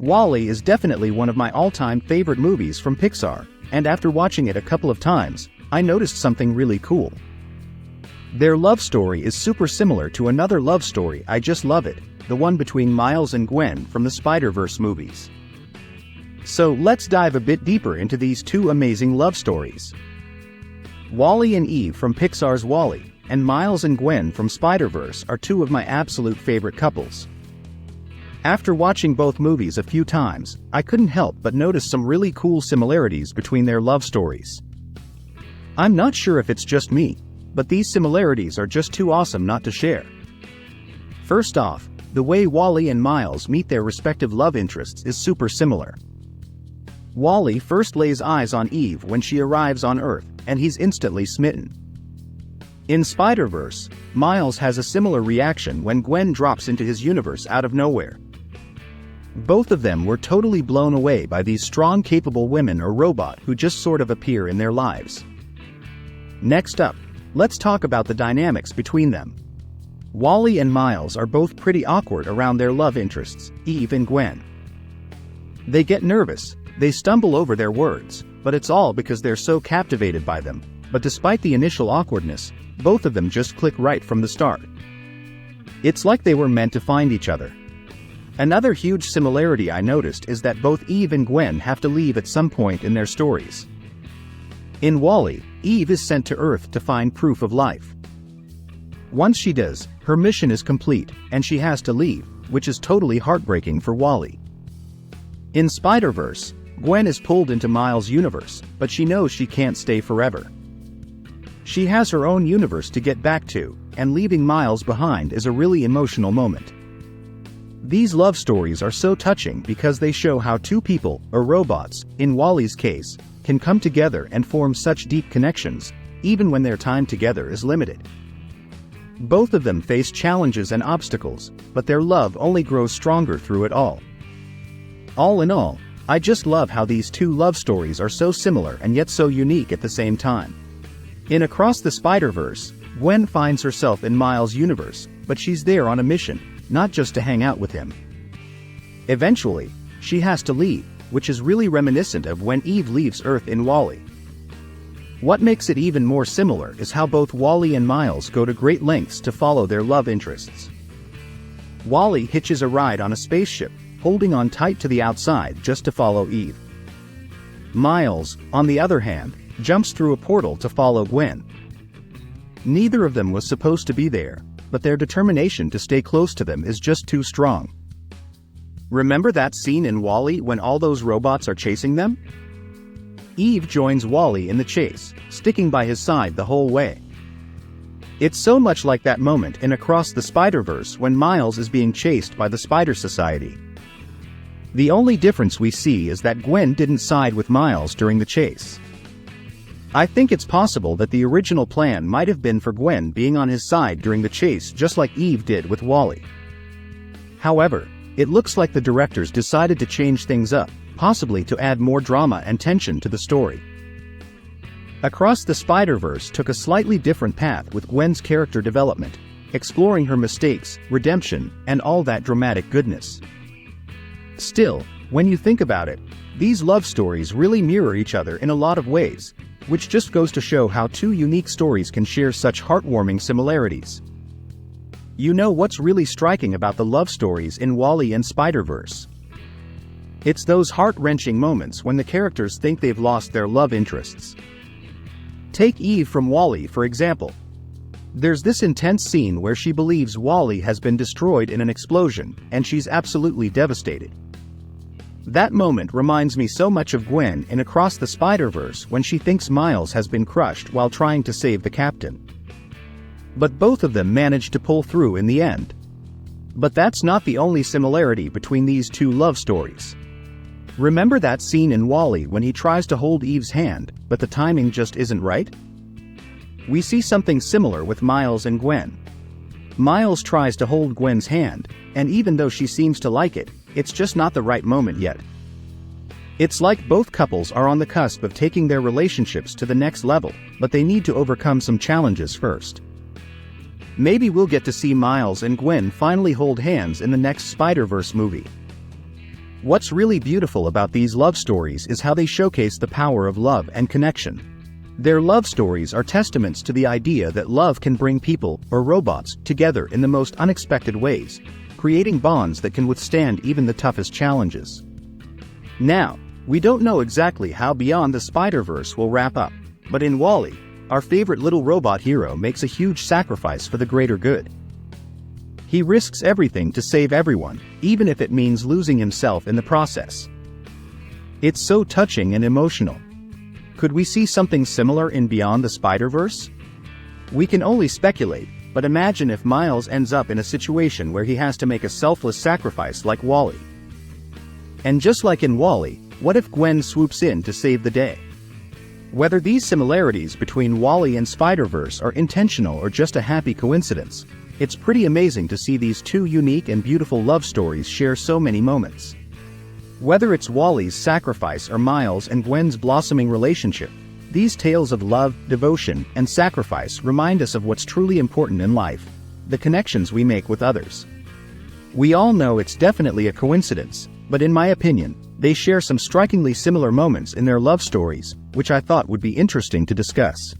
WALL-E is definitely one of my all-time favorite movies from Pixar, and after watching it a couple of times, I noticed something really cool. Their love story is super similar to another love story I just love it, the one between Miles and Gwen from the Spider-Verse movies. So let's dive a bit deeper into these two amazing love stories. WALL-E and Eve from Pixar's WALL-E, and Miles and Gwen from Spider-Verse are two of my absolute favorite couples. After watching both movies a few times, I couldn't help but notice some really cool similarities between their love stories. I'm not sure if it's just me, but these similarities are just too awesome not to share. First off, the way WALL-E and Miles meet their respective love interests is super similar. WALL-E first lays eyes on Eve when she arrives on Earth, and he's instantly smitten. In Spider-Verse, Miles has a similar reaction when Gwen drops into his universe out of nowhere. Both of them were totally blown away by these strong, capable women or robot who just sort of appear in their lives. Next up, let's talk about the dynamics between them. WALL-E and Miles are both pretty awkward around their love interests, Eve and Gwen. They get nervous, they stumble over their words, but it's all because they're so captivated by them. But despite the initial awkwardness, both of them just click right from the start. It's like they were meant to find each other. Another huge similarity I noticed is that both Eve and Gwen have to leave at some point in their stories. In WALL-E, Eve is sent to Earth to find proof of life. Once she does, her mission is complete, and she has to leave, which is totally heartbreaking for WALL-E. In Spider-Verse, Gwen is pulled into Miles' universe, but she knows she can't stay forever. She has her own universe to get back to, and leaving Miles behind is a really emotional moment. These love stories are so touching because they show how two people, or robots, in WALL-E's case, can come together and form such deep connections, even when their time together is limited. Both of them face challenges and obstacles, but their love only grows stronger through it all. All in all, I just love how these two love stories are so similar and yet so unique at the same time. In Across the Spider-Verse, Gwen finds herself in Miles' universe, but she's there on a mission, not just to hang out with him. Eventually, she has to leave, which is really reminiscent of when Eve leaves Earth in WALL-E. What makes it even more similar is how both WALL-E and Miles go to great lengths to follow their love interests. WALL-E hitches a ride on a spaceship, holding on tight to the outside just to follow Eve. Miles, on the other hand, jumps through a portal to follow Gwen. Neither of them was supposed to be there, but their determination to stay close to them is just too strong. Remember that scene in WALL-E when all those robots are chasing them? Eve joins WALL-E in the chase, sticking by his side the whole way. It's so much like that moment in Across the Spider-Verse when Miles is being chased by the Spider Society. The only difference we see is that Gwen didn't side with Miles during the chase. I think it's possible that the original plan might have been for Gwen being on his side during the chase just like Eve did with WALL-E. However, it looks like the directors decided to change things up, possibly to add more drama and tension to the story. Across the Spider-Verse took a slightly different path with Gwen's character development, exploring her mistakes, redemption, and all that dramatic goodness. Still, when you think about it, these love stories really mirror each other in a lot of ways, which just goes to show how two unique stories can share such heartwarming similarities. You know what's really striking about the love stories in WALL-E and Spider-Verse? It's those heart-wrenching moments when the characters think they've lost their love interests. Take Eve from WALL-E for example. There's this intense scene where she believes WALL-E has been destroyed in an explosion, and she's absolutely devastated. That moment reminds me so much of Gwen in Across the Spider-Verse when she thinks Miles has been crushed while trying to save the captain. But both of them manage to pull through in the end. But that's not the only similarity between these two love stories. Remember that scene in WALL-E when he tries to hold Eve's hand, but the timing just isn't right? We see something similar with Miles and Gwen. Miles tries to hold Gwen's hand, and even though she seems to like it, it's just not the right moment yet. It's like both couples are on the cusp of taking their relationships to the next level, but they need to overcome some challenges first. Maybe we'll get to see Miles and Gwen finally hold hands in the next Spider-Verse movie. What's really beautiful about these love stories is how they showcase the power of love and connection. Their love stories are testaments to the idea that love can bring people, or robots, together in the most unexpected ways, creating bonds that can withstand even the toughest challenges. Now, we don't know exactly how Beyond the Spider-Verse will wrap up, but in WALL-E, our favorite little robot hero makes a huge sacrifice for the greater good. He risks everything to save everyone, even if it means losing himself in the process. It's so touching and emotional. Could we see something similar in Beyond the Spider-Verse? We can only speculate, but imagine if Miles ends up in a situation where he has to make a selfless sacrifice like WALL-E. And just like in WALL-E, what if Gwen swoops in to save the day? Whether these similarities between WALL-E and Spider-Verse are intentional or just a happy coincidence, it's pretty amazing to see these two unique and beautiful love stories share so many moments. Whether it's WALL-E's sacrifice or Miles and Gwen's blossoming relationship, these tales of love, devotion, and sacrifice remind us of what's truly important in life: the connections we make with others. We all know it's definitely a coincidence, but in my opinion, they share some strikingly similar moments in their love stories, which I thought would be interesting to discuss.